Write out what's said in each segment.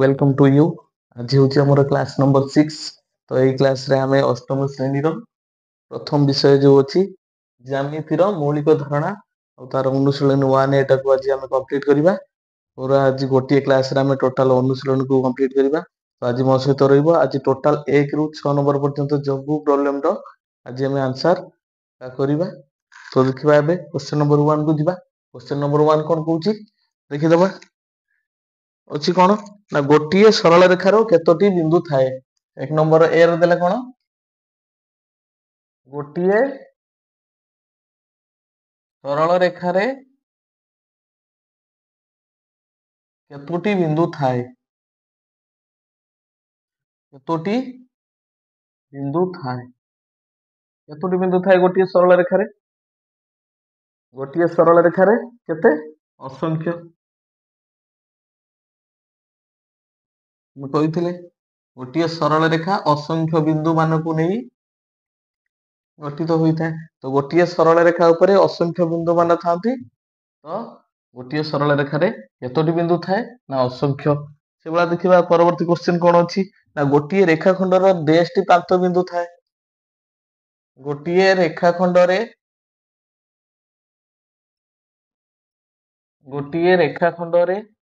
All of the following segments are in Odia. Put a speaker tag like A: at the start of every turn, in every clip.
A: Welcome to you. आज हूँ आम क्लास नंबर 6। तो यही क्लास रे आम अष्टम श्रेणी प्रथम विषय जो अच्छी ज्यामितिर मौलिक धारणा और तार अनुशीलन 1 एटा को आज आम कंप्लीट करवा। और आज गोटे क्लास रे आम टोटाल अनुशीलन को कंप्लीट करवा। तो आज मो सहित रहिबो आज टोटाल 1 रु 6 नंबर पर्यंत जबू प्रॉब्लम रो आज आम आंसर करवा। तो देखिबा एबे क्वेश्चन नंबर 1 को दिबा। क्वेश्चन नंबर 1 कोन कहूची देखिदबा। ଅଛି କଣ ନା ଗୋଟିଏ ସରଳ ରେଖାର କେତୋଟି ବିନ୍ଦୁ ଥାଏ। ଏକ ନମ୍ବର ଏ ର ଦେଲେ କଣ ଗୋଟିଏ ସରଳ ରେଖାରେ କେତୋଟି ବିନ୍ଦୁ ଥାଏ। କେତୋଟି ବିନ୍ଦୁ ଥାଏ। କେତୋଟି ବିନ୍ଦୁ ଥାଏ ଗୋଟିଏ ସରଳ ରେଖାରେ। ଗୋଟିଏ ସରଳ ରେଖାରେ କେତେ ଅସଂଖ୍ୟ। ମୁଁ କହିଥିଲେ ଗୋଟିଏ ସରଳ ରେଖା ଅସଂଖ୍ୟ ବିନ୍ଦୁ ମାନଙ୍କୁ ନେଇ ଗଠିତ ହୋଇଥାଏ। ତ ଗୋଟିଏ ସରଳ ରେଖା ଉପରେ ଅସଂଖ୍ୟ ବିନ୍ଦୁ ମାନ ଥାନ୍ତି। ତ ଗୋଟିଏ ସରଳ ରେଖାରେ କେତୋଟି ବିନ୍ଦୁ ଥାଏ ନା ଅସଂଖ୍ୟ। ସେଭଳିଆ ଦେଖିବା ପରବର୍ତ୍ତୀ କ୍ୱେଶ୍ଚନ କଣ ଅଛି ନା ଗୋଟିଏ ରେଖାଖଣ୍ଡର ଡ୍ୟାଶଟି ପ୍ରାନ୍ତ ବିନ୍ଦୁ ଥାଏ। ଗୋଟିଏ ରେଖାଖଣ୍ଡରେ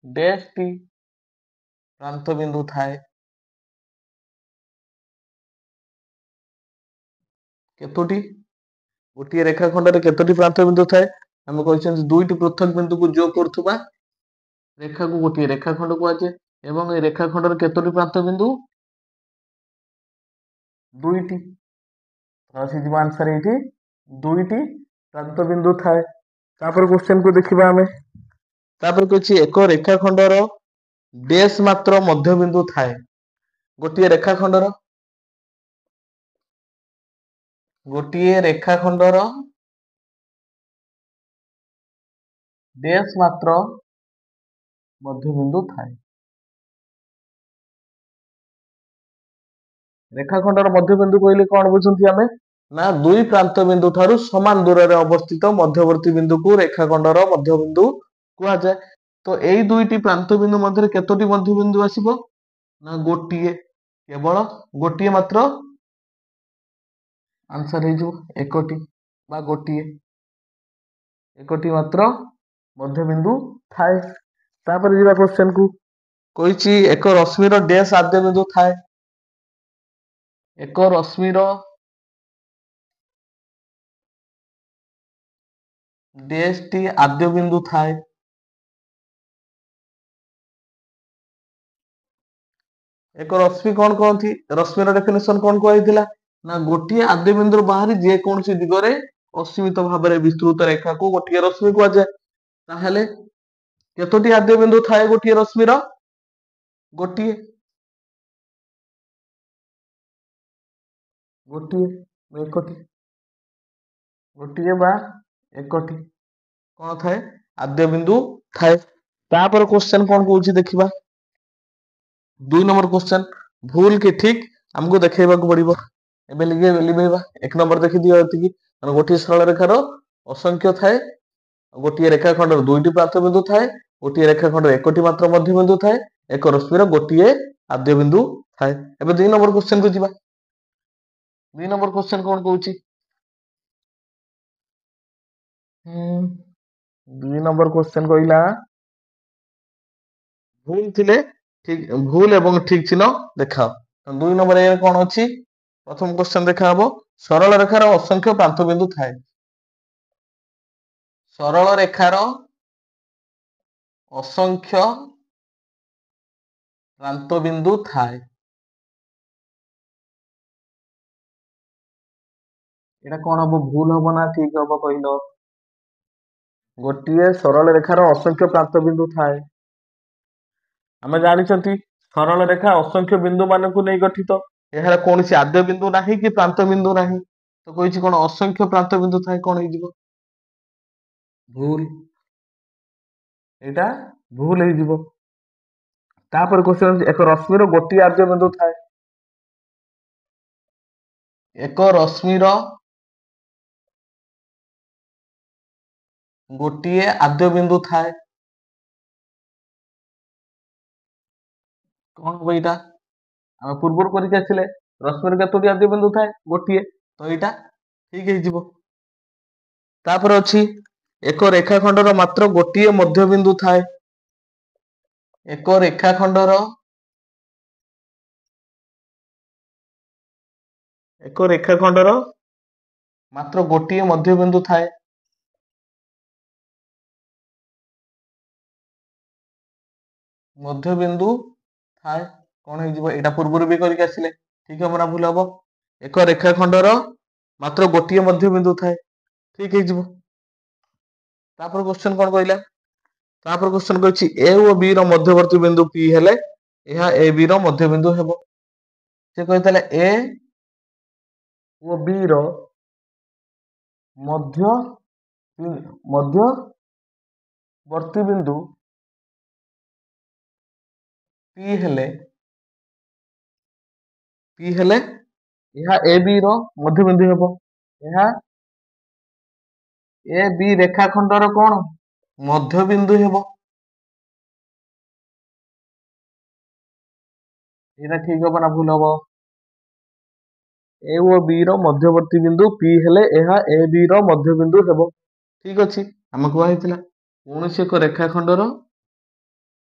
A: ଡ୍ୟାଶଟି ପ୍ରାନ୍ତ ବିନ୍ଦୁ ଥାଏ। କେତୋଟି ଗୋଟିଏ ରେଖାଖଣ୍ଡରେ କେତୋଟି ପ୍ରାନ୍ତ ବିନ୍ଦୁ ଥାଏ। ଆମେ କହିଛନ୍ତି ଦୁଇଟି ପୃଥକ ବିନ୍ଦୁକୁ ଯୋଗ କରୁଥିବା ରେଖାକୁ ଗୋଟିଏ ରେଖାଖଣ୍ଡ କୁହାଯାଏ। ଏବଂ এই ରେଖାଖଣ୍ଡର କେତୋଟି ପ୍ରାନ୍ତ ବିନ୍ଦୁ ଦୁଇଟି। ଆସିଯିବ ଆନ୍ସର ଏଇଠି ଦୁଇଟି ପ୍ରାନ୍ତ ବିନ୍ଦୁ ଥାଏ। ତାପରେ କ୍ୱେଶ୍ଚନ କୁ ଦେଖିବା ଆମେ। ତାପରେ କହିଛି ଏକ ରେଖାଖଣ୍ଡର ଡ୍ୟାଶ ମାତ୍ର ମଧ୍ୟବିନ୍ଦୁ ଥାଏ। ଗୋଟିଏ ରେଖାଖଣ୍ଡର ଡ୍ୟାଶ ମାତ୍ର ମଧ୍ୟବିନ୍ଦୁ ଥାଏ। ରେଖାଖଣ୍ଡର ମଧ୍ୟବିନ୍ଦୁ କହିଲେ କଣ ବୁଝନ୍ତି ଆମେ ନା ଦୁଇ ପ୍ରାନ୍ତ ବିନ୍ଦୁ ଠାରୁ ସମାନ ଦୂରରେ ଅବସ୍ଥିତ ମଧ୍ୟବର୍ତ୍ତୀ ବିନ୍ଦୁକୁ ରେଖାଖଣ୍ଡର ମଧ୍ୟବିନ୍ଦୁ କୁହାଯାଏ। ତ ଏଇ ଦୁଇଟି ପ୍ରାନ୍ତ ବିନ୍ଦୁ ମଧ୍ୟରେ କେତୋଟି ମଧ୍ୟବିନ୍ଦୁ ଆସିବ ନା ଗୋଟିଏ। କେବଳ ଗୋଟିଏ ମାତ୍ର ଆନ୍ସର ହେଇଯିବ ଏକଟି ବା ଗୋଟିଏ। ଏକଟି ମାତ୍ର ମଧ୍ୟବିନ୍ଦୁ ଥାଏ। ତାପରେ ଯିବା କ୍ୱେଶ୍ଚନ କୁ। କହିଛି ଏକ ରଶ୍ମିର ଡ୍ୟାଶ ଆଦ୍ୟ ବିନ୍ଦୁ ଥାଏ। ଏକ ରଶ୍ମିର ଡ୍ୟାଶଟି ଆଦ୍ୟ ବିନ୍ଦୁ ଥାଏ। ଏକ ରଶ୍ମି କଣ କହନ୍ତି ରଶ୍ମିର ଡେଫିନେସନ କଣ କୁହାଯାଇଥିଲା ନା ଗୋଟିଏ ଆଦ୍ୟ ବିନ୍ଦୁରୁ ବାହାରି ଯେକୌଣସି ଦିଗରେ ଅସୀମିତ ଭାବରେ ବିସ୍ତୃତ ରେଖାକୁ ଗୋଟିଏ ରଶ୍ମି କୁହାଯାଏ। ତାହେଲେ କେତୋଟି ଆଦ୍ୟ ବିନ୍ଦୁ ଥାଏ ଗୋଟିଏ ରଶ୍ମିର ଗୋଟିଏ। ଗୋଟିଏ ବା ଏକଟି କଣ ଥାଏ ଆଦ୍ୟ ବିନ୍ଦୁ ଥାଏ। ତାପରେ କ୍ୱେଶ୍ଚନ କଣ କହୁଛି ଦେଖିବା। 2 ନମ୍ବର କ୍ୱେଶ୍ଚନ ଭୁଲ କି ଠିକ ଆମକୁ ଦେଖେଇବାକୁ ପଡିବ। ଏବେ ଲିଭେଇବା। 1 ନମ୍ବର ଦେଖିଦିଅ ଏତିକି ଗୋଟିଏ ସରଳ ରେଖାର ଅସଂଖ୍ୟ ଥାଏ। ଗୋଟିଏ ରେଖାଖଣ୍ଡର ଦୁଇଟି ପ୍ରାନ୍ତ ବିନ୍ଦୁ ଥାଏ। ଗୋଟିଏ ରେଖାଖଣ୍ଡର ଏକଟି ମାତ୍ର ମଧ୍ୟବିନ୍ଦୁ ଥାଏ। ଏକ ରଶ୍ମିର ଗୋଟିଏ ଆଦ୍ୟ ବିନ୍ଦୁ ଥାଏ। ଏବେ 2 ନମ୍ବର କ୍ୱେଶ୍ଚନ କୁ ଯିବା। 2 ନମ୍ବର କ୍ୱେଶ୍ଚନ କଣ କହୁଛି 2 ନମ୍ବର କ୍ୱେଶ୍ଚନ କହିଲା ଭୁଲ ଏବଂ ଠିକ ଚିହ୍ନ ଦେଖାଅ। 2 ନମ୍ବର ଏ କଣ ଅଛି ପ୍ରଥମ କ୍ୱେଶ୍ଚନ ଦେଖାହବ ସରଳ ରେଖାର ଅସଂଖ୍ୟ ପ୍ରାନ୍ତ ବିନ୍ଦୁ ଥାଏ। ସରଳ ରେଖାର ଅସଂଖ୍ୟ ପ୍ରାନ୍ତ ବିନ୍ଦୁ ଥାଏ। এটা କଣ ହବ ଭୁଲ ହବ ନା ଠିକ ହବ କହିଲ। ଗୋଟିଏ ସରଳ ରେଖାର ଅସଂଖ୍ୟ ପ୍ରାନ୍ତ ବିନ୍ଦୁ ଥାଏ। ଆମେ ଜାଣିଛନ୍ତି ସରଳ ରେଖା ଅସଂଖ୍ୟ ବିନ୍ଦୁ ମାନଙ୍କୁ ନେଇ ଗଠିତ। ଏହାର କୌଣସି ଆଦ୍ୟ ବିନ୍ଦୁ ନାହିଁ କି ପ୍ରାନ୍ତ ବିନ୍ଦୁ ନାହିଁ। ତ କହିଛି କଣ ଅସଂଖ୍ୟ ପ୍ରାନ୍ତ ବିନ୍ଦୁ ଥାଏ କଣ ହେଇଯିବ ଭୁଲ। ଏଇଟା ଭୁଲ ହେଇଯିବ। ତାପରେ କ୍ୱେଶ୍ଚନ ଏକ ରଶ୍ମିର ଗୋଟିଏ ଆଦ୍ୟ ବିନ୍ଦୁ ଥାଏ। ଏକ ରଶ୍ମିର ଗୋଟିଏ ଆଦ୍ୟ ବିନ୍ଦୁ ଥାଏ। କଣ ହବ ଏଇଟା? ଆମେ ପୂର୍ବରୁ କରିକି ଆସିଲେ ରଶ୍ମିର କେତୋଟି ଆଦ୍ୟ ବିନ୍ଦୁ ଥାଏ? ଗୋଟିଏ। ତ ଏଇଟା ଠିକ ହେଇଯିବ। ତାପରେ ଅଛି ଏକ ରେଖାଖଣ୍ଡର ମାତ୍ର ଗୋଟିଏ ମଧ୍ୟବିନ୍ଦୁ ଥାଏ। ଏକ ରେଖାଖଣ୍ଡର ମାତ୍ର ଗୋଟିଏ ମଧ୍ୟବିନ୍ଦୁ ଥାଏ। ମଧ୍ୟବିନ୍ଦୁ ଥାଏ। କଣ ହେଇଯିବ? ଏଇଟା ପୂର୍ବରୁ ବି କରିକି ଆସିଲେ। ଠିକ ହବ ନା ଭୁଲ ହବ? ଏକ ରେଖାଖଣ୍ଡର ମାତ୍ର ଗୋଟିଏ ମଧ୍ୟବିନ୍ଦୁ ଥାଏ। ଠିକ ହେଇଯିବ। ତାପରେ କ୍ୱେଶ୍ଚନ କଣ କହିଲା? ତାପରେ କ୍ୱେଶ୍ଚନ କହିଛି ଏ ଓ ବି ର ମଧ୍ୟବର୍ତ୍ତୀ ବିନ୍ଦୁ ପି ହେଲେ ଏହା ଏ ବି ର ମଧ୍ୟବିନ୍ଦୁ ହେବ। ସେ କହିଥିଲା ଏ ଓ ବି ର ମଧ୍ୟବର୍ତ୍ତୀ ବିନ୍ଦୁ ପି ହେଲେ ଏହା ଏ ବି ର ମଧ୍ୟବିନ୍ଦୁ ହେବ। ଏହା ଏ ବି ରେଖାଖଣ୍ଡର କଣ? ମଧ୍ୟବିନ୍ଦୁ ହେବ। ଏଇଟା ଠିକ ହବ ନା ଭୁଲ ହବ? ଏ ଓ ବି ର ମଧ୍ୟବର୍ତ୍ତୀ ବିନ୍ଦୁ ପି ହେଲେ ଏହା ଏ ବି ର ମଧ୍ୟବିନ୍ଦୁ ହେବ। ଠିକ ଅଛି। ଆମେ କୁହା ହେଇଥିଲା କୌଣସି ଏକ ରେଖାଖଣ୍ଡର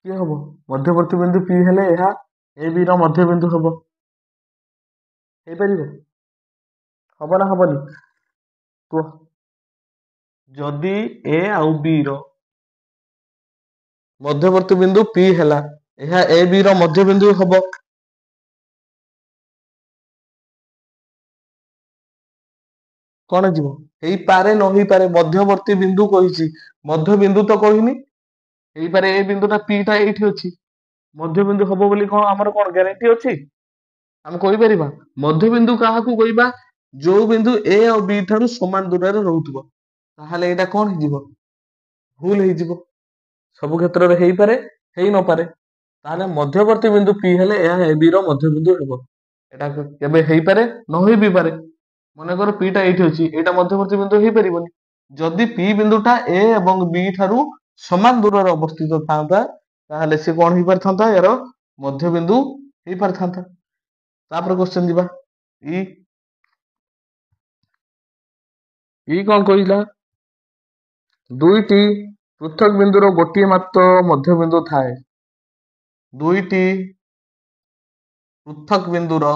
A: କିଏ ହବ? ମଧ୍ୟବର୍ତ୍ତୀ ବିନ୍ଦୁ ପି ହେଲେ ଏହା ଏ ବି ର ମଧ୍ୟବିନ୍ଦୁ ହବ। ହେଇପାରିବ? ହବ ନା ହବନି? କୁହ। ଯଦି ଏ ଆଉ ବି ର ମଧ୍ୟବର୍ତ୍ତୀ ବିନ୍ଦୁ ପି ହେଲା, ଏହା ଏ ବି ର ମଧ୍ୟବିନ୍ଦୁ ହବ। କଣ ଯିବ? ହେଇପାରେ ନ ହେଇପାରେ, ମଧ୍ୟବର୍ତ୍ତୀ ବିନ୍ଦୁ କହିଛି, ମଧ୍ୟବିନ୍ଦୁ ତ କହିନି। ହେଇପାରେ ଏ ବିନ୍ଦୁଟା ପି ଟା ଏଇଠି ଅଛି, ମଧ୍ୟବିନ୍ଦୁ ହବ ବୋଲି କଣ ଆମର କଣ ଗ୍ୟାରେଣ୍ଟି ଅଛି? ଆମେ କହିପାରିବା? ମଧ୍ୟବିନ୍ଦୁ କାହାକୁ କହିବା? ଯୋଉ ବିନ୍ଦୁ ଏ ଆଉ ବି ଠାରୁ ସମାନ ଦୂରରେ ରହୁଥିବ। ତାହେଲେ ଏଇଟା କଣ ହେଇଯିବ? ଭୁଲ ହେଇଯିବ। ସବୁ କ୍ଷେତ୍ରରେ ହେଇପାରେ, ହେଇ ନପାରେ। ତାହେଲେ ମଧ୍ୟବର୍ତ୍ତୀ ବିନ୍ଦୁ ପି ହେଲେ ଏହା ଏ ବି ର ମଧ୍ୟବିନ୍ଦୁ ହେବ। ଏଟା କେବେ ହେଇପାରେ, ନ ହେଇ ବି ପାରେ। ମନେକର ପି ଟା ଏଇଠି ଅଛି, ଏଇଟା ମଧ୍ୟବର୍ତ୍ତୀ ବିନ୍ଦୁ ହେଇପାରିବନି। ଯଦି ପି ବିନ୍ଦୁଟା ଏ ଏବଂ ବି ଠାରୁ ସମାନ ଦୂରରେ ଅବସ୍ଥିତ ଥାନ୍ତା, ତାହେଲେ ସେ କଣ ହେଇପାରିଥାନ୍ତା? ଏହାର ମଧ୍ୟବିନ୍ଦୁ ହେଇପାରିଥାନ୍ତା। ତାପରେ କ୍ୱେଶ୍ଚନ ଯିବା। ଇ କଣ କହିଲା? ଦୁଇଟି ପୃଥକ ବିନ୍ଦୁର ଗୋଟିଏ ମାତ୍ର ମଧ୍ୟବିନ୍ଦୁ ଥାଏ। ଦୁଇଟି ପୃଥକ ବିନ୍ଦୁର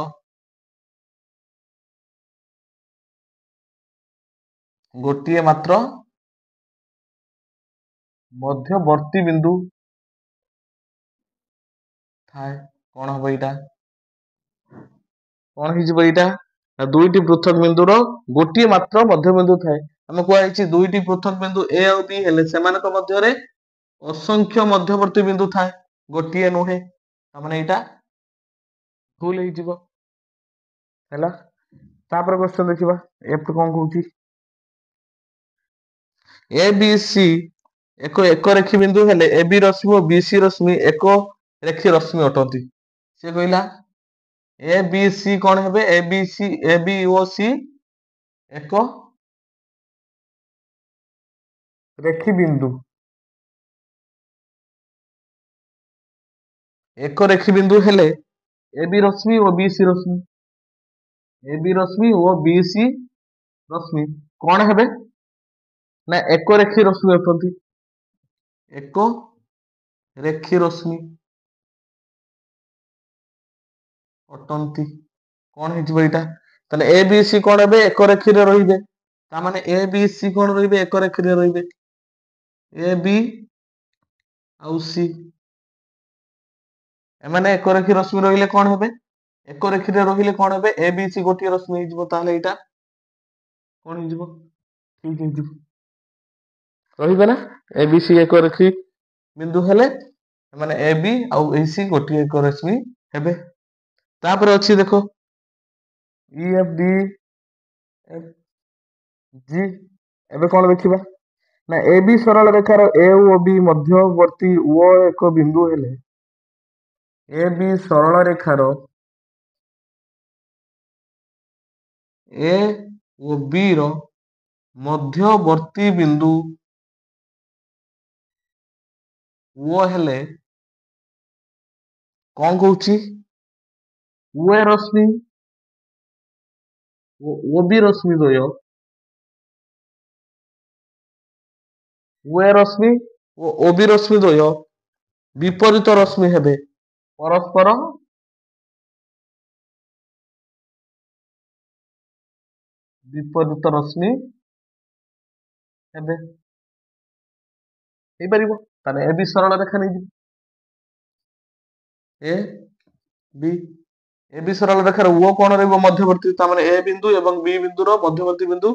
A: ଗୋଟିଏ ମାତ୍ର ମଧ୍ୟବର୍ତ୍ତୀ ବିନ୍ଦୁ ଥାଏ। କଣ ହବ ଏଇଟା? କଣ ହେଇଯିବ ଏଇଟା? ଦୁଇଟି ପୃଥକ ବିନ୍ଦୁର ଗୋଟିଏ ମାତ୍ର ମଧ୍ୟବିନ୍ଦୁ ଥାଏ। ଆମେ କୁହାଯାଇଛି ଦୁଇଟି ପୃଥକ ବିନ୍ଦୁ ଏ ଆଉ ବି ହେଲେ ସେମାନଙ୍କ ମଧ୍ୟରେ ଅସଂଖ୍ୟ ମଧ୍ୟବର୍ତ୍ତୀ ବିନ୍ଦୁ ଥାଏ, ଗୋଟିଏ ନୁହେଁ। ତାମାନେ ଏଇଟା ଭୁଲ ହେଇଯିବ। ହେଲା। ତାପରେ କ୍ୱେଶ୍ଚନ ଦେଖିବା ଏଫ କଣ କହୁଛି? ଏ ବି ସି ଏକ ରେଖୀ ବିନ୍ଦୁ ହେଲେ ଏ ବି ରଶ୍ମି ଓ ବି ସି ରଶ୍ମି ଏକ ରେଖୀ ରଶ୍ମି ଅଟନ୍ତି। ସେ କହିଲା ଏ ବି ସି କଣ ହେବେ? ଏ ବି ଓ ସି ଏକ ରେଖୀ ବିନ୍ଦୁ। ଏକ ରେଖୀ ବିନ୍ଦୁ ହେଲେ ଏ ବି ରଶ୍ମି ଓ ବି ସି ରଶ୍ମି, ଏ ବି ରଶ୍ମି ଓ ବି ସି ରଶ୍ମି କଣ ହେବେ? ନା ଏକ ରେଖୀ ରଶ୍ମି ଅଟନ୍ତି। ଏକ ରେଖୀ ରଶ୍ମି ଅଟନ୍ତି। କଣ ହେଇଯିବ ଏଇଟା? ତାହେଲେ ଏ ବି ସି କଣ ହେବେ? ଏକ ରେଖୀରେ ରହିବେ। ତାମାନେ ଏ ବି ସି କଣ ରହିବେ? ଏକ ରେଖୀରେ ରହିବେ। ଏ ବି ଆଉ ସି ଏମାନେ ଏକ ରେଖୀ ରଶ୍ମି ରହିଲେ କଣ ହେବେ? ଏକ ରେଖୀରେ ରହିଲେ କଣ ହେବେ? ଏ ବି ସି ଗୋଟିଏ ରଶ୍ମି ହେଇଯିବ। ତାହେଲେ ଏଇଟା କଣ ହେଇଯିବ? ଠିକ ହେଇଯିବ। ରହିବେ ନା? ଏ ବି ସି ଏକ ରେଖୀ ବିନ୍ଦୁ ହେଲେ ମାନେ ଏ ବି ଆଉ ଏ ସି ଗୋଟିଏ ଏକ ରଶ୍ମି ହେବେ। ତାପରେ ଅଛି ଦେଖ ଇ ଏଫ ଡି ଏଫ ଜି। ଏବେ କଣ ଦେଖିବା? ନା ଏ ବି ସରଳ ରେଖାର ଏ ଓ ବି ମଧ୍ୟବର୍ତ୍ତୀ ଓ ଏକ ବିନ୍ଦୁ ହେଲେ ଏ ବି ସରଳ ରେଖାର ଏ ଓ ବି ର ମଧ୍ୟବର୍ତ୍ତୀ ବିନ୍ଦୁ ଓ ହେଲେ କଣ କହୁଛି? UE ରଶ୍ମି ଓ OB ରଶ୍ମି ଦ୍ୱୟ, UE ରଶ୍ମି ଓ OB ରଶ୍ମି ଦ୍ୱୟ ବିପରୀତ ରଶ୍ମି ହେବେ। ପରସ୍ପର ବିପରୀତ ରଶ୍ମି ହେବେ। ହେଇପାରିବ? ତାହେଲେ ଏ ବି ସରଳ ରେଖା ନେଇଯିବ। ଏ ବି ଏ ବି ସରଳ ରେଖାର ଓ କଣ ରହିବ ମଧ୍ୟବର୍ତ୍ତୀ, ତାମାନେ ଏ ବିନ୍ଦୁ ଏବଂ ବି ବିନ୍ଦୁର ମଧ୍ୟବର୍ତ୍ତୀ ବିନ୍ଦୁ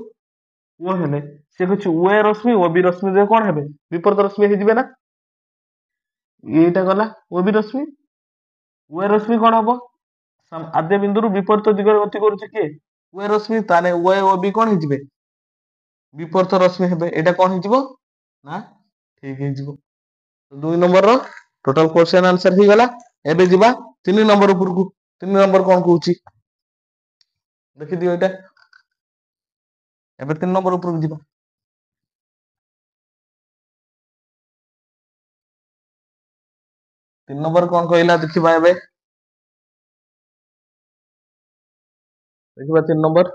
A: ଓ ହେଲେ ସେ ହଉଛି UE ରଶ୍ମି ଓ ବି ରଶ୍ମି ଦ୍ୱୟ କଣ ହେବେ? ବିପରୀତ ରଶ୍ମି ହେଇଯିବେ ନା? ଏଇଟା ଗଲା OB ରଶ୍ମି। UE ରଶ୍ମି କଣ ହବ? ଆଦ୍ୟ ବିନ୍ଦୁରୁ ବିପରୀତ ଦିଗରେ ଗତି କରୁଛି କିଏ? UE ରଶ୍ମି। ତାହେଲେ UE ଓ ବି କଣ ହେଇଯିବେ? ବିପରୀତ ରଶ୍ମି ହେବେ। ଏଇଟା କଣ ହେଇଯିବ ନା ଠିକ ହେଇଯିବ। 2 ନମ୍ବରର ଟୋଟାଲ କ୍ୱେଶ୍ଚନ ଆନ୍ସର ହେଇଗଲା। ଏବେ ଯିବା 3 ନମ୍ବର ଉପରକୁ। 3 ନମ୍ବର କଣ କହୁଛି ଦେଖିଦିଅ ଏଇଟା। ଏବେ 3 ନମ୍ବର ଉପରକୁ ଯିବା। 3 ନମ୍ବର କଣ କହିଲା ଦେଖିବା ଏବେ। ଦେଖିବା 3 ନମ୍ବର।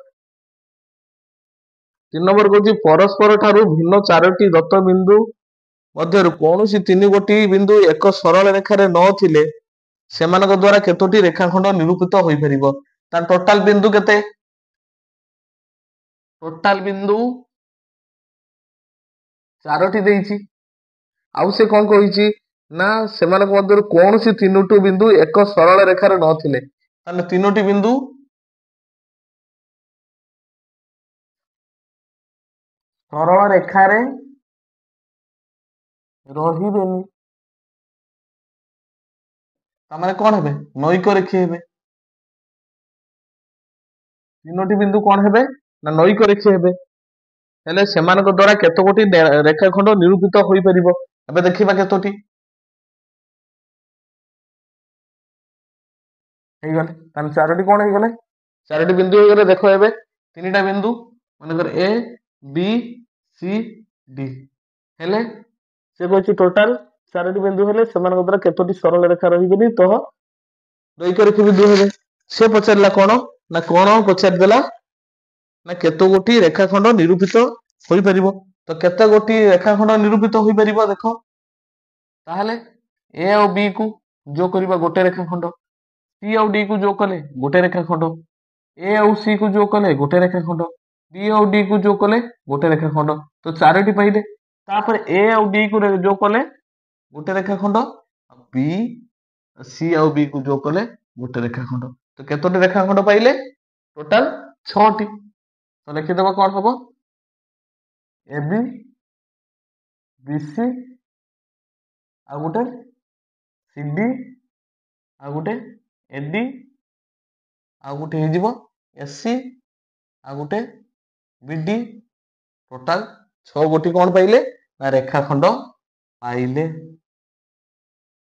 A: 3 ନମ୍ବର କହୁଛି ପରସ୍ପର ଠାରୁ ଭିନ୍ନ 4ଟି ଦତ୍ତ ବିନ୍ଦୁ ମଧ୍ୟରୁ କୌଣସି 3 ବିନ୍ଦୁ ଏକ ସରଳ ରେଖାରେ ନଥିଲେ ସେମାନଙ୍କ ଦ୍ୱାରା କେତୋଟି ରେଖାଖଣ୍ଡ ନିରୂପିତ ହୋଇପାରିବ? ତାର ଟୋଟାଲ ବିନ୍ଦୁ କେତେ? ଟୋଟାଲ ବିନ୍ଦୁ 4ଟି ଦେଇଛି। ଆଉ ସେ କଣ କହିଛି ନା ସେମାନଙ୍କ ମଧ୍ୟରୁ କୌଣସି 3ଟି ବିନ୍ଦୁ ଏକ ସରଳ ରେଖାରେ ନଥିଲେ। ତାହେଲେ 3ଟି ବିନ୍ଦୁ ସରଳ ରେଖାରେ ରହିବେନି। ତାମାନେ କଣ ହେବେ? ନୈକ ରେଖୀ ହେବେ। 3ଟି ବିନ୍ଦୁ କଣ ହେବେ ନା ନୈକ ରେଖୀ ହେବେ। ହେଲେ ସେମାନଙ୍କ ଦ୍ୱାରା କେତୋଟି ରେଖାଖଣ୍ଡ ନିରୂପିତ ହୋଇପାରିବ? ଏବେ ଦେଖିବା କେତୋଟି ହେଇଗଲେ। ତାହେଲେ 4ଟି କଣ ହେଇଗଲେ? 4ଟି ବିନ୍ଦୁ ହେଇଗଲେ। ଦେଖ ଏବେ 3ଟା ବିନ୍ଦୁ ମନେକର ଏ ବି ସି ଡି ହେଲେ ସେ କହୁଛି ଟୋଟାଲ 4ଟି ବିନ୍ଦୁ ହେଲେ ସେମାନଙ୍କ ଦ୍ୱାରା କେତୋଟି ସରଳ ରେଖା ରହିବେନି ତ ନୈକ ରେଖୀ ବିନ୍ଦୁ ହେବେ। ସେ ପଚାରିଲା କଣ ନା କଣ ପଚାରିଦେଲା ନା କେତେ ଗୋଟି ରେଖାଖଣ୍ଡ ନିରୂପିତ ହୋଇପାରିବ। ତ କେତେ ଗୋଟି ରେଖାଖଣ୍ଡ ନିରୂପିତ ହୋଇପାରିବ ଦେଖ। ତାହେଲେ ଏ ଆଉ ବି କୁ ଯୋଗ କରିବା ଗୋଟେ ରେଖାଖଣ୍ଡ, ସି ଆଉ ଡି କୁ ଯୋଗ କଲେ ଗୋଟେ ରେଖାଖଣ୍ଡ, ଏ ଆଉ ସି କୁ ଯୋଗ କଲେ ଗୋଟେ ରେଖାଖଣ୍ଡ, ବି ଆଉ ଡି କୁ ଯୋଗ କଲେ ଗୋଟେ ରେଖାଖଣ୍ଡ। ତ 4ଟି ପାଇଲେ। ତାପରେ ଏ ଆଉ ଡି କୁ ଯୋଗ କଲେ ଗୋଟେ ରେଖାଖଣ୍ଡ, ବି ସି ଆଉ ବି କୁ ଯୋଗ କଲେ ଗୋଟେ ରେଖାଖଣ୍ଡ। ତ କେତୋଟି ରେଖାଖଣ୍ଡ ପାଇଲେ? ଟୋଟାଲ 6ଟି। ତ ଲେଖିଦବା କଣ ହବ? ଏ ବି ବି ସି ଆଉ ଗୋଟେ ସି ଡି ଆଉ ଗୋଟେ ଏ ଡି ଆଉ ଗୋଟେ ହେଇଯିବ ଏସି ଆଉ ଗୋଟେ ବିଡି। ଟୋଟାଲ 6 ଗୋଟି କଣ ପାଇଲେ ନା ରେଖାଖଣ୍ଡ ପାଇଲେ।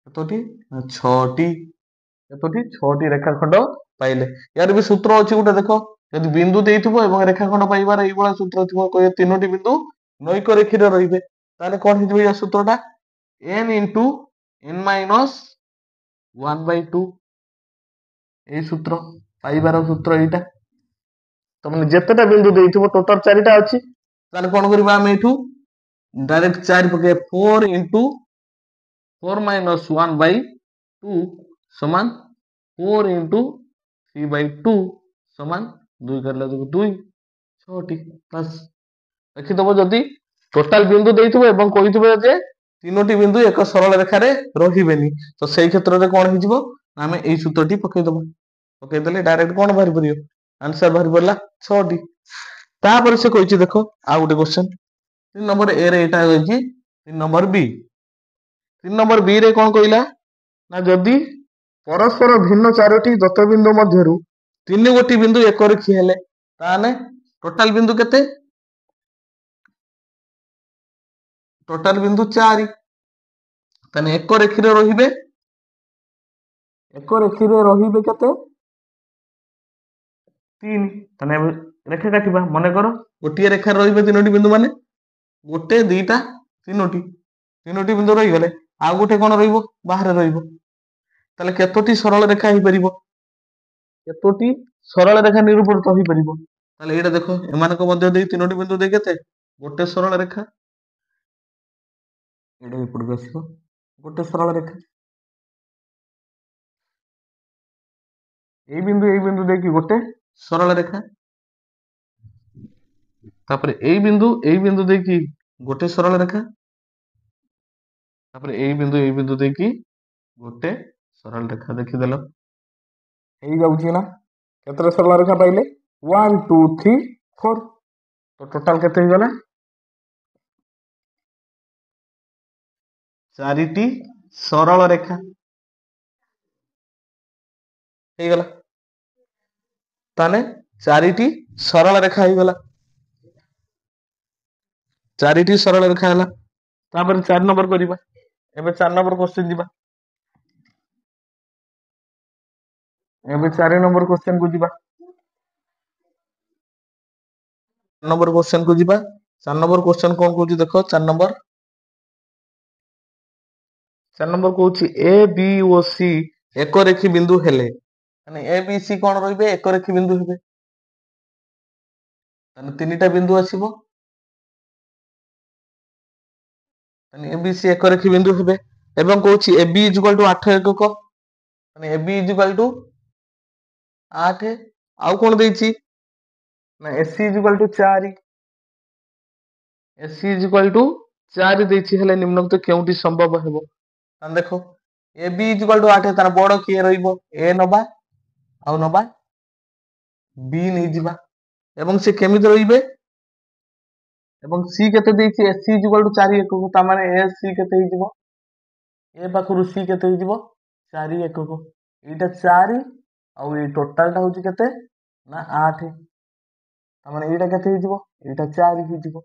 A: କେତୋଟି ନା 6ଟି। କେତୋଟି? 6ଟି ରେଖାଖଣ୍ଡ ପାଇଲେ। ୟାର ବି ସୂତ୍ର ଅଛି ଗୋଟେ ଦେଖ। ଯଦି ବିନ୍ଦୁ ଦେଇଥିବ ଏବଂ ରେଖାଖଣ୍ଡ ପାଇବାର ଏଇଭଳିଆ ସୂତ୍ର ଥିବ, କହିବେ 3ଟି ବିନ୍ଦୁ ନୈକ ରେଖୀରେ ରହିବେ। ତାହେଲେ କଣ ହେଇଯିବ ୟା ସୂତ୍ରଟା? n into n minus 1/2। ଏଇ ସୂତ୍ର ପାଇବାର ସୂତ୍ର ଏଇଟା। ତମାନେ ଯେତେଟା ବିନ୍ଦୁ ଦେଇଥିବ ଟୋଟାଲ 4ଟା ଅଛି। ତାହେଲେ କଣ କରିବା ଆମେ ଏଇଠୁ ଡାଇରେକ୍ଟ 4 ପକେଇବା। 4 ଇଣ୍ଟୁ 4 ମାଇନସ 1/2 ସମାନ 4 ଇଣ୍ଟୁ 3/2 ସମାନ 2 କରିଲା 2 6ଟି। ବାସ୍ ଦେଖିଦବ ଯଦି ଟୋଟାଲ ବିନ୍ଦୁ ଦେଇଥିବ ଏବଂ କହିଥିବ ଯେ 3ଟି ବିନ୍ଦୁ ଏକ ସରଳ ରେଖାରେ ରହିବେନି, ତ ସେଇ କ୍ଷେତ୍ରରେ କଣ ହେଇଯିବ ନା ଆମେ ଏଇ ସୂତ୍ରଟି ପକେଇଦବା। ପକେଇଦେଲେ ଡାଇରେକ୍ଟ କଣ ବାହାରି ପାରିବ? ଆନ୍ସର ବାହାରି ପଡିଲା 6ଟି। ତାପରେ ସେ କହିଛି ଦେଖ ଆଉ ଗୋଟେ କ୍ୱେଶ୍ଚନ 3 ନମ୍ବର ଏ ରେ ଏଇଟା ରହିଛି। 3 ନମ୍ବର ବି 3 ନମ୍ବର ବି ରେ କଣ କହିଲା ନା ଯଦି ପରସ୍ପର ଭିନ୍ନ 4ଟି ଦତ୍ତବିନ୍ଦୁ ମଧ୍ୟରୁ 3 ଗୋଟି ବିନ୍ଦୁ ଏକ ରେଖୀ ହେଲେ ତାହେଲେ ଟୋଟାଲ ବିନ୍ଦୁ କେତେ? ଟୋଟାଲ ବିନ୍ଦୁ 4। ତାହେଲେ ଏକ ରେଖୀରେ ରହିବେ କେତେ? 3। ତାହେଲେ ରେଖା କାଟିବା। ମନେକର ଗୋଟିଏ ରେଖାରେ ରହିବେ 3ଟି ବିନ୍ଦୁ ମାନେ ଗୋଟେ 2ଟା 3ଟି ବିନ୍ଦୁ ରହିଗଲେ ଆଉ ଗୋଟେ କଣ ରହିବ? ବାହାରେ ରହିବ। ତାହେଲେ କେତୋଟି ସରଳ ରେଖା ହେଇପାରିବ? କେତୋଟି ସରଳ ରେଖା ନିରୂପଣିତ ହେଇପାରିବ? ତାହେଲେ ଏଇଟା ଦେଖ, ଏମାନଙ୍କ ମଧ୍ୟ ଦେଇ ତିନୋଟି ବିନ୍ଦୁ ଦେଇ କେତେ? ଗୋଟେ ସରଳ ରେଖା। ଏଇଟା ଏପଟକୁ ଆସିବ, ଗୋଟେ ସରଳ ରେଖା। ଏଇ ବିନ୍ଦୁ ଦେଇକି ଗୋଟେ ସରଳ ରେଖା। ତାପରେ ଏଇ ବିନ୍ଦୁ ଦେଇକି ଗୋଟେ ସରଳ ରେଖା। ତାପରେ ଏଇ ବିନ୍ଦୁ ଦେଇକି ଗୋଟେ ସରଳ ରେଖା। ଦେଖିଦେଲ ହେଇଯାଉଛି ନା? କେତେଟା ସରଳ ରେଖା ପାଇଲେ? 1 2 3 4। ତ ଟୋଟାଲ କେତେ ହେଇଗଲା? 4ଟି ସରଳ ରେଖା ହେଇଗଲା। ତାହେଲେ 4ଟି ସରଳ ରେଖା ହେଇଗଲା। 4ଟି ସରଳ ରେଖା ହେଲା। ତାପରେ 4 ନମ୍ବର କରିବା। ଏବେ 4 ନମ୍ବର କ୍ୱେଶ୍ଚନ ଯିବା। ଏବେ 4 ନମ୍ବର କ୍ୱେଶ୍ଚନ କୁ ଯିବା। 4 ନମ୍ବର କ୍ୱେଶ୍ଚନ କୁ ଯିବା। 4 ନମ୍ବର କ୍ୱେଶ୍ଚନ କଣ କହୁଛି ଦେଖ। 4 ନମ୍ବର କହୁଛି ଏ ବି ଓ ସି ଏକ ରେଖୀ ବିନ୍ଦୁ ହେଲେ, ମାନେ ଏ ବି ସି କଣ ରହିବେ? ଏକ ରେଖୀ ବିନ୍ଦୁ ହେବେ। ତାହେଲେ 3ଟା ବିନ୍ଦୁ ଆସିବ। ତାହେଲେ ଏ ବି ସି ଏକ ରେଖୀ ବିନ୍ଦୁ ହେବେ। ଏବଂ କହୁଛି ଏ ବି ଇଜୁକାଲ ଟୁ 8 ଏକକ, ମାନେ ଏ ବି ଇଜୁକାଲ ଟୁ 8। ଆଉ କଣ ଦେଇଛି ନା ଏସି ଇଜୁକାଲ ଟୁ 4। ଏସି ଇଜୁକାଲ ଟୁ 4 ଦେଇଛି। ହେଲେ ନିମ୍ନୋକ୍ତ କେଉଁଟି ସମ୍ଭବ ହେବ? ତାହେଲେ ଦେଖ, ଏ ବି ଇଜୁକାଲ ଟୁ 8, ତାର ବଡ କିଏ ରହିବ? ଏ ନବା, ଆଉ ନବା ବି ନେଇଯିବା। ଏବଂ ସେ କେମିତି ରହିବେ? ଏବଂ ସି କେତେ ଦେଇଛି? ଏସି ଇଜୁକାଲ ଟୁ 4 ଏକକ। ତା ମାନେ ଏ ସି କେତେ ହେଇଯିବ? ଏ ପାଖରୁ ସି କେତେ ହେଇଯିବ? 4 ଏକକ। ଏଇଟା 4 ଆଉ ଏଇ ଟୋଟାଲଟା ହଉଛି କେତେ ନା 8। ତାମାନେ ଏଇଟା କେତେ ହେଇଯିବ? ଏଇଟା 4 ହେଇଯିବ।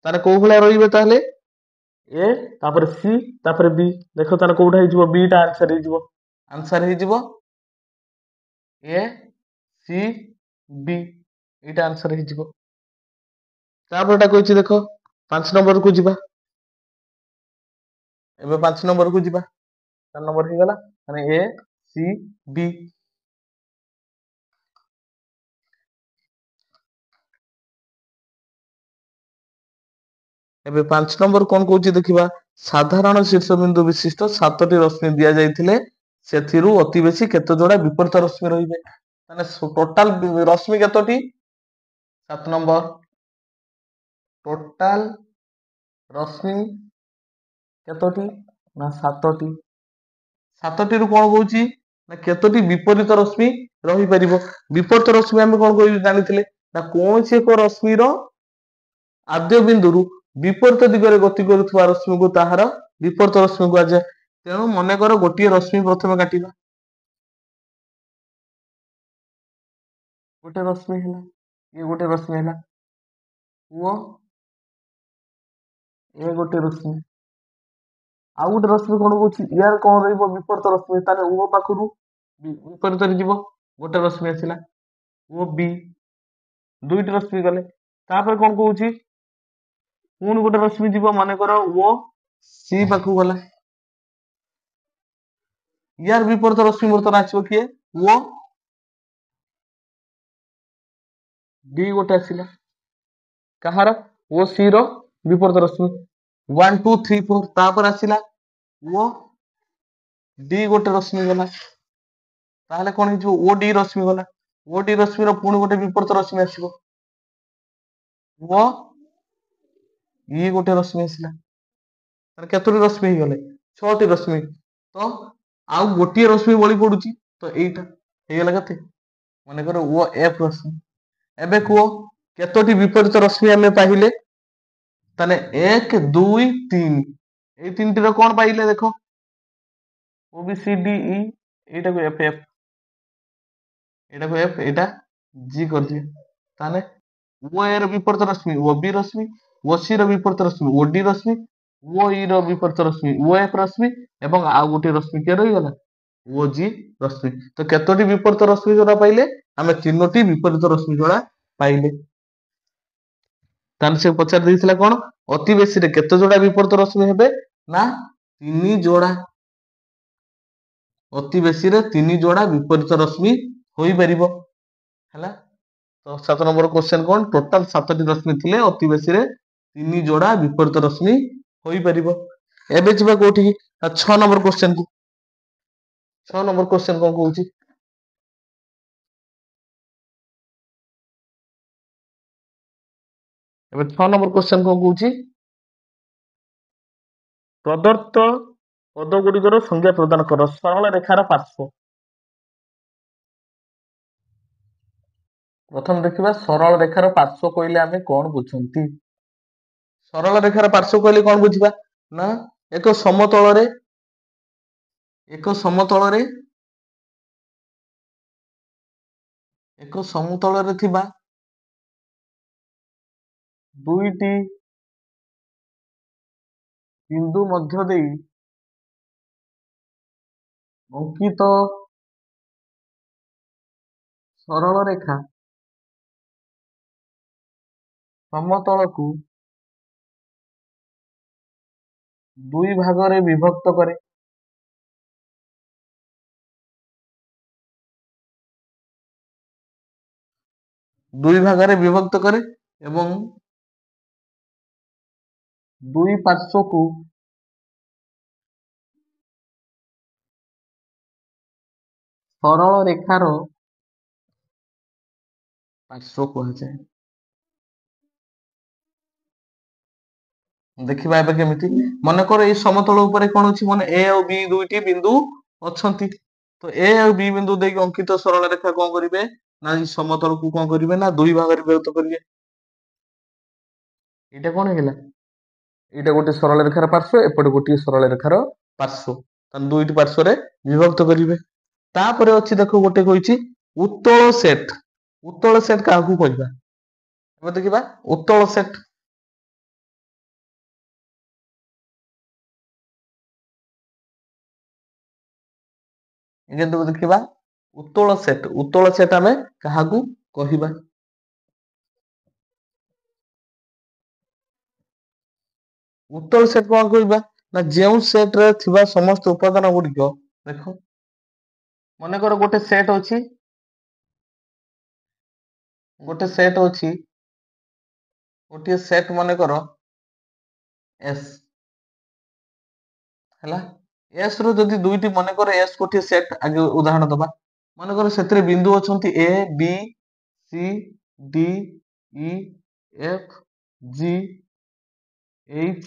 A: ତାହେଲେ କୋଉ ଭଳିଆ ରହିବେ? ତାହେଲେ ଏ ତାପରେ ସି ତାପରେ ବି। ଦେଖ ତାହେଲେ କୋଉଟା ହେଇଯିବ? ବି ଟା ଆନ୍ସର ହେଇଯିବ। ଆନ୍ସର ହେଇଯିବ ଏ ସି ବି। ଏଇଟା ଆନ୍ସର ହେଇଯିବ। ତାପରେ ଏଟା କହିଛି ଦେଖ, 5 ନମ୍ବରକୁ ଯିବା। ଏବେ 5 ନମ୍ବରକୁ ଯିବା। 4 ନମ୍ବର ହେଇଗଲା, ମାନେ ଏ ସି ବି। ଏବେ 5 ନମ୍ବର କଣ କହୁଛି ଦେଖିବା। ସାଧାରଣ ଶୀର୍ଷବିନ୍ଦୁ ବିଶିଷ୍ଟ 7ଟି ରଶ୍ମି ଦିଆଯାଇଥିଲେ, ସେଥିରୁ ଅତି ବେଶୀ କେତେ ଯୋଡା ବିପରୀତ ରଶ୍ମି ରହିବେ? ମାନେ ଟୋଟାଲ ରଶ୍ମି କେତୋଟି? 7 ନମ୍ବର ଟୋଟାଲ ରଶ୍ମି କେତୋଟି? ନା 7ଟି। 7ଟିରୁ କଣ କହୁଛି ନା କେତୋଟି ବିପରୀତ ରଶ୍ମି ରହିପାରିବ? ବିପରୀତ ରଶ୍ମି ଆମେ କଣ କହିବି ଜାଣିଥିଲେ ନା କୌଣସି ଏକ ରଶ୍ମିର ଆଦ୍ୟ ବିନ୍ଦୁରୁ ବିପରୀତ ଦିଗରେ ଗତି କରୁଥିବା ରଶ୍ମିକୁ ତାହାର ବିପରୀତ ରଶ୍ମି କୁହାଯାଏ। ତେଣୁ ମନେକର ଗୋଟିଏ ରଶ୍ମି ପ୍ରଥମେ କାଟିବା। ଗୋଟେ ରଶ୍ମି ହେଲା, ଇଏ ଗୋଟେ ରଶ୍ମି ହେଲା, ଓ ଏ ଗୋଟେ ରଶ୍ମି। ଆଉ ଗୋଟେ ରଶ୍ମି କଣ କହୁଛି? ୟାର କଣ ରହିବ? ବିପରୀତ ରଶ୍ମି। ତାହେଲେ ଓ ପାଖରୁ ବିପରୀତରେ ଯିବ, ଗୋଟେ ରଶ୍ମି ଆସିଲା। ଓ ବି, 2ଟି ରଶ୍ମି ଗଲେ। ତାପରେ କଣ କହୁଛି? ପୁଣି ଗୋଟେ ରଶ୍ମି ଯିବ, ମନେକର ଓ ସି ପାଖକୁ ଗଲା। ୟାର ବିପରୀତ ରଶ୍ମି ବର୍ତ୍ତମାନ ଆସିବ କିଏ? ଓ ଡି ଗୋଟେ ଆସିଲା। କାହାର? ଓ ସି ର ବିପରୀତ ରଶ୍ମି। 1 2 3 4। ତାପରେ ଆସିଲା ଓ ଡି ଗୋଟେ ରଶ୍ମି ଗଲା। ତାହେଲେ କଣ ହେଇଯିବ? ଓ ଡି ରଶ୍ମି ଗଲା। ଓ ଡି ରଶ୍ମିର ପୁଣି ଗୋଟେ ବିପରୀତ ରଶ୍ମି ଆସିବ। ଓ ଇ ଗୋଟେ ରଶ୍ମି ଆସିଲା। ତାହେଲେ କେତୋଟି ରଶ୍ମି ହେଇଗଲେ? 6ଟି ରଶ୍ମି। ତ ଆଉ ଗୋଟିଏ ରଶ୍ମି ବଳି ପଡୁଛି, ତ ଏଇଟା ହେଇଗଲା କେତେ? ମନେକର ଓ ଏଫ ରଶ୍ମି। ଏବେ କୁହ କେତୋଟି ବିପରୀତ ରଶ୍ମି ଆମେ ପାଇଲେ? ତାହେଲେ 1 2 3। ଏଇ ତିନିଟିର କଣ ପାଇଲେ ଦେଖ? ଓ ବି ସି ଡି ଇ, ଏଇଟାକୁ ଏଫ ଏଫ, ଏଇଟାକୁ ଏଫ, ଏଇଟା ଜି କରିଦିଏ। ତାହେଲେ ଓ ଏ ର ବିପରୀତ ରଶ୍ମି ଓ ବି ରଶ୍ମି, ଓ ସି ର ବିପରୀତ ରଶ୍ମି ଓ ଡି ରଶ୍ମି, ଓ ଇ ର ବିପରୀତ ରଶ୍ମି ଓ ଏଫ ରଶ୍ମି, ଏବଂ ଆଉ ଗୋଟିଏ ରଶ୍ମି କିଏ ରହିଗଲା? ଓ ଜି ରଶ୍ମି। ତ କେତୋଟି ବିପରୀତ ରଶ୍ମି ଯୋଡା ପାଇଲେ? ଆମେ 3ଟି ବିପରୀତ ରଶ୍ମି ଯୋଡା ପାଇଲେ। ତାହେଲେ ସେ ପଚାରି ଦେଇଥିଲା କଣ? ଅତି ବେଶୀରେ କେତେ ଯୋଡା ବିପରୀତ ରଶ୍ମି ହେବେ? ନା 3 ଯୋଡା। ଅତି ବେଶୀରେ 3 ଯୋଡ଼ା ବିପରୀତ ରଶ୍ମି ହୋଇପାରିବ ହେଲା। ତ 7 ନମ୍ବର କ୍ୱେଶ୍ଚନ କଣ, ଟୋଟାଲ 7ଟି ରଶ୍ମି ଥିଲେ ଅତି ବେଶୀରେ 3 ଯୋଡ଼ା ବିପରୀତ ରଶ୍ମି ହୋଇପାରିବ। ଏବେ ଯିବା କୋଉଠିକି, 6 ନମ୍ବର କ୍ୱେଶ୍ଚନ କୁ। 6 ନମ୍ବର କ୍ୱେଶ୍ଚନ କଣ କହୁଛି, ଏବେ 6 ନମ୍ବର କ୍ୱେଶ୍ଚନ କଣ କହୁଛି, ପ୍ରଦତ୍ତ ପଦ ଗୁଡ଼ିକର ସଂଜ୍ଞା ପ୍ରଦାନ କର। ସରଳ ରେଖାର ପାର୍ଶ୍ୱ। ପ୍ରଥମେ ଦେଖିବା ସରଳ ରେଖାର ପାର୍ଶ୍ୱ କହିଲେ ଆମେ କଣ ବୁଝନ୍ତି। ସରଳ ରେଖାର ପାର୍ଶ୍ୱ କହିଲେ କଣ ବୁଝିବା ନା, ଏକ ସମତଳରେ ଥିବା ଦୁଇଟି ବିନ୍ଦୁ ମଧ୍ୟ ଦେଇ ଅଙ୍କିତ ସରଳ ରେଖା ସମତଳକୁ ଦୁଇ ଭାଗରେ ବିଭକ୍ତ କରେ। ଏବଂ ଦୁଇ ପାର୍ଶ୍ୱକୁ ସରଳ ରେଖାର ପାର୍ଶ୍ୱ କୁହାଯାଏ। ଦେଖିବା ଏବେ କେମିତି, ମନେକର ଏଇ ସମତଳ ଉପରେ କଣ ଅଛି, ମାନେ ଏ ଆଉ ବି ଦୁଇଟି ବିନ୍ଦୁ ଅଛନ୍ତି। ତ ଏ ଆଉ ବି ବିନ୍ଦୁ ଦେଇକି ଅଙ୍କିତ ସରଳ ରେଖା କଣ କରିବେ ନା, ଏଇ ସମତଳକୁ କଣ କରିବେ ନା ଦୁଇ ଭାଗରେ ବିଭକ୍ତ କରିବେ। ଏଇଟା କଣ ହେଇଗଲା, ଏଇଟା ଗୋଟେ ସରଳ ରେଖାର ପାର୍ଶ୍ୱ, ଏପଟେ ଗୋଟିଏ ସରଳ ରେଖାର ପାର୍ଶ୍ୱ, ତାହେଲେ ଦୁଇଟି ପାର୍ଶ୍ୱରେ ବିଭକ୍ତ କରିବେ। ତାପରେ ଅଛି ଦେଖ, ଗୋଟେ କହିଛି ଉତ୍ତଳ ସେଟ। ଉତ୍ତଳ ସେଟ କାହାକୁ କହିବା, ଏବେ ଦେଖିବା ଉତ୍ତଳ ସେଟ। କିନ୍ତୁ ଦେଖିବା ଉତ୍ତଳ ସେଟ ଆମେ କାହାକୁ କହିବା। ଉତ୍ତଳ ସେଟ କଣ କହିବା ନା, ଯେଉଁ ସେଟରେ ଥିବା ସମସ୍ତ ଉପାଦାନ ଗୁଡ଼ିକ, ଦେଖ ମନେକର ଗୋଟେ ସେଟ ଅଛି, ଗୋଟିଏ ସେଟ ମନେକର ଏସ୍ ହେଲା। ଏସ୍ ର ଯଦି ଦୁଇଟି, ମନେକର ଏସ୍ ଗୋଟିଏ ସେଟ, ଆগে ଉଦାହରଣ ଦବା। ମନେକର ସେଥିରେ ବିନ୍ଦୁ ଅଛନ୍ତି A B C D E F G H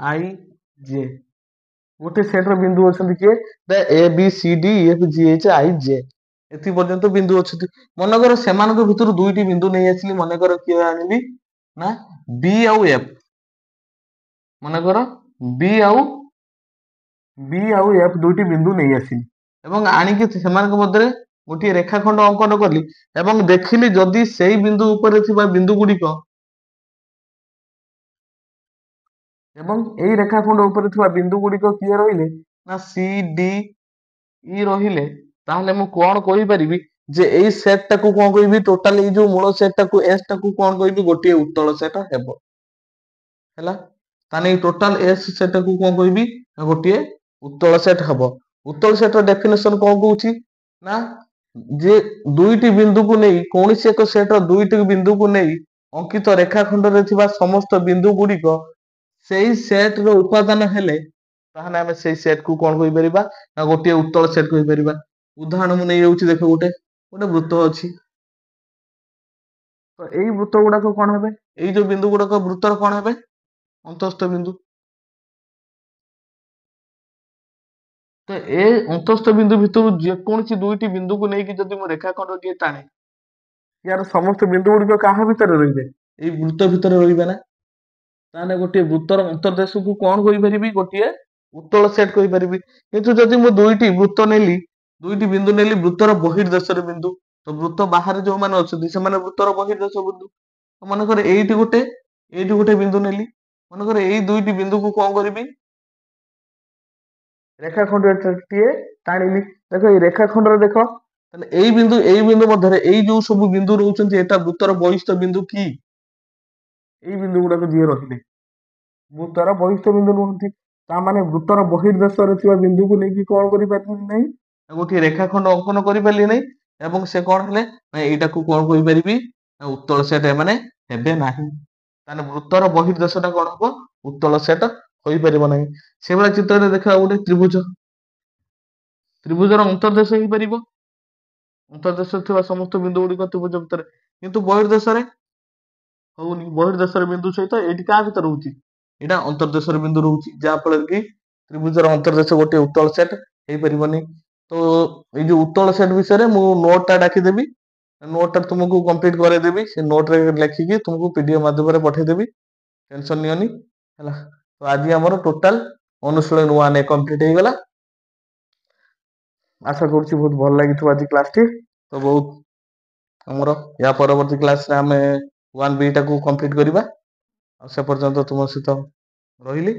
A: I J. ଗୋଟେ ସେଟ ର ବିନ୍ଦୁ ଅଛନ୍ତି କିଏ, A B C D E F G H I J, ଏତି ପର୍ଯ୍ୟନ୍ତ ବିନ୍ଦୁ ଅଛନ୍ତି। ମନେକର ସେମାନଙ୍କ ଭିତରୁ ଦୁଇଟି ବିନ୍ଦୁ ନେଇ ଆସିଲି, ମନେକର କିଏ ଆଣିବି ନା ବି ଆଉ ଏଫ। ମନେକର ବି ଆଉ ଏଫ ଦୁଇଟି ବିନ୍ଦୁ ନେଇ ଆସିଲି ଏବଂ ଆଣିକି ସେମାନଙ୍କ ମଧ୍ୟରେ ଗୋଟିଏ ରେଖାଖଣ୍ଡ ଅଙ୍କନ କଲି ଏବଂ ଦେଖିଲି ଯଦି ସେଇ ବିନ୍ଦୁ ଉପରେ ଥିବା ବିନ୍ଦୁ ଗୁଡ଼ିକ ଏବଂ ଏଇ ରେଖାଖଣ୍ଡ ଉପରେ ଥିବା ବିନ୍ଦୁ ଗୁଡ଼ିକ କିଏ ରହିଲେ ନା ସି ଡି ଇ ରହିଲେ, ତାହେଲେ ମୁଁ କଣ କହିପାରିବି ଯେ ଏଇ ସେଟ ଟାକୁ କଣ କହିବି, ଟୋଟାଲ ଏଇ ଯୋଉ ମୂଳ ସେଟ ଟାକୁ ଏସ୍ ଟାକୁ କଣ କହିବି, ଗୋଟିଏ ଉତ୍ତଳ ସେଟ ହେବ ହେଲା। ତାହେଲେ ଏଇ ଟୋଟାଲ ଏସ୍ ସେଟକୁ କଣ କହିବି ନା ଗୋଟିଏ ଉତ୍ତଳ ସେଟ ହବ। ଉତ୍ତଳ ସେଟର ଡେଫିନେସନ କଣ କହୁଛି ନା, ଯେ ଦୁଇଟି ବିନ୍ଦୁକୁ ନେଇ, କୌଣସି ଏକ ସେଟର ଦୁଇଟି ବିନ୍ଦୁକୁ ନେଇ ଅଙ୍କିତ ରେଖାଖଣ୍ଡରେ ଥିବା ସମସ୍ତ ବିନ୍ଦୁ ଗୁଡ଼ିକ ସେଇ ସେଟ ର ଉପାଦାନ ହେଲେ, ତାହେଲେ ଆମେ ସେଇ ସେଟ କୁ କଣ କହିପାରିବା ନା ଗୋଟିଏ ଉତ୍ତଳ ସେଟ କହିପାରିବା। ଉଦାହରଣ ମୁଁ ନେଇଯାଉଛି, ଦେଖ ଗୋଟେ ବୃତ୍ତ ଅଛି। ତ ଏଇ ବୃତ୍ତ ଗୁଡାକ କଣ ହେବେ, ଏଇ ଯୋଉ ବିନ୍ଦୁ ଗୁଡାକ ବୃତ୍ତର କଣ ହେବେ, ଅନ୍ତସ୍ଥ ବିନ୍ଦୁ। ତ ଏ ଅନ୍ତସ୍ଥ ବିନ୍ଦୁ ଭିତରୁ ଯେକୌଣସି ଦୁଇଟି ବିନ୍ଦୁକୁ ନେଇକି ଯଦି ମୁଁ ରେଖାଖଣ୍ଡଟିଏ ଟାଣେ, ୟାର ସମସ୍ତ ବିନ୍ଦୁ ଗୁଡିକ କାହା ଭିତରେ ରହିବେ, ଏଇ ବୃତ୍ତ ଭିତରେ ରହିବେ ନା। ତାହେଲେ ଗୋଟିଏ ବୃତ୍ତର ଅନ୍ତର୍ଦେଶକୁ କଣ କହିପାରିବି, ଗୋଟିଏ ଉତ୍ତଳ ସେଟ କହିପାରିବି। କିନ୍ତୁ ଯଦି ମୁଁ ଦୁଇଟି ବିନ୍ଦୁ ନେଲି ବୃତ୍ତର ବହିର୍ଦେଶରେ ବିନ୍ଦୁ, ତ ବୃତ୍ତ ବାହାରେ ଯୋଉମାନେ ଅଛନ୍ତି ସେମାନେ ବୃତ୍ତର ବହିର୍ଦେଶ ବିନ୍ଦୁ। ମନେକର ଏଇଠି ଗୋଟେ ବିନ୍ଦୁ ନେଲି, ମନେକର ଏଇ ଦୁଇଟି ବିନ୍ଦୁକୁ କଣ କରିବି, ରେଖାଖଣ୍ଡଟିଏ ଟାଣିଲି। ଦେଖ ଏଇ ରେଖାଖଣ୍ଡରେ ଦେଖ, ତାହେଲେ ଏଇ ବିନ୍ଦୁ ମଧ୍ୟରେ ଏଇ ଯୋଉ ସବୁ ବିନ୍ଦୁ ରହୁଛନ୍ତି, ଏଟା ବୃତ୍ତର ବହିସ୍ଥ ବିନ୍ଦୁ କି, ଏଇ ବିନ୍ଦୁ ଗୁଡାକ ଯିଏ ରହିଲେ ବୃତ୍ତର ବହିସ୍ଥ ବିନ୍ଦୁ ନୁହନ୍ତି। ତା ମାନେ ବୃତ୍ତର ବହିର୍ଦେଶରେ ଥିବା ବିନ୍ଦୁକୁ ନେଇକି କଣ କରିପାରିବି ନାହିଁ ଗୋଟିଏ ରେଖାଖଣ୍ଡ ଅଙ୍କନ କରିପାରିଲି ନାହିଁ ଏବଂ ସେ କଣ ହେଲେ ଏଇଟାକୁ କଣ କହିପାରିବି ଉତ୍ତଳ ସେଟ ଏମାନେ ହେବେ ନାହିଁ। ତାହେଲେ ବୃତ୍ତର ବହିର୍ଦେଶଟା କଣ ହବ ଉତ୍ତଳ ସେଟ ହୋଇପାରିବ ନାହିଁ। ସେଇଭଳିଆ ଚିତ୍ରରେ ଦେଖିବା ଗୋଟେ ତ୍ରିଭୁଜର ଅନ୍ତର୍ଦେଶ ହେଇପାରିବ। ଅନ୍ତର୍ଦେଶ ଥିବା ସମସ୍ତ ବିନ୍ଦୁ ଗୁଡିକ ତ୍ରିଭୁଜ ଭିତରେ, କିନ୍ତୁ ବହିର୍ଦେଶରେ ହଉନି। ବହିର୍ଦେଶର ବିନ୍ଦୁ ସହିତ ଏଇଠି କାହା ଭିତରେ ରହୁଛି ଏଇଟା ଅନ୍ତର୍ଦେଶର ବିନ୍ଦୁ ରହୁଛି, ଯାହା ଫଳରେ କି ତ୍ରିଭୁଜର ଅନ୍ତର୍ଦେଶ ଗୋଟିଏ ଉତ୍ତଳ ସେଟ ହେଇପାରିବନି। ତ ଏଇ ଯୋଉ ଉତ୍ତଳ ସେଟ ବିଷୟରେ ମୁଁ ନୋଟ ଟା ଡାକିଦେବି, ନୋଟ ଟା ତୁମକୁ କମ୍ପ୍ଲିଟ କରେଇଦେବି। ସେ ନୋଟ ରେ ଲେଖିକି ତୁମକୁ ପିଡିଏଫ ମାଧ୍ୟମରେ ପଠେଇଦେବି, ଟେନସନ ନିଅନି ହେଲା। ତ ଆଜି ଆମର ଟୋଟାଲ ଅନୁଶୀଳନ 1 କମ୍ପ୍ଲିଟ ହେଇଗଲା। ଆଶା କରୁଛି ବହୁତ ଭଲ ଲାଗିଥିବ ଆଜି କ୍ଲାସଟି। ତ ବହୁତ ଆମର ୟା ପରବର୍ତ୍ତୀ କ୍ଲାସରେ ଆମେ 1B ଟାକୁ କମ୍ପ୍ଲିଟ କରିବା। ଆଉ ସେ ପର୍ଯ୍ୟନ୍ତ ତୁମ ସହିତ ରହିଲି।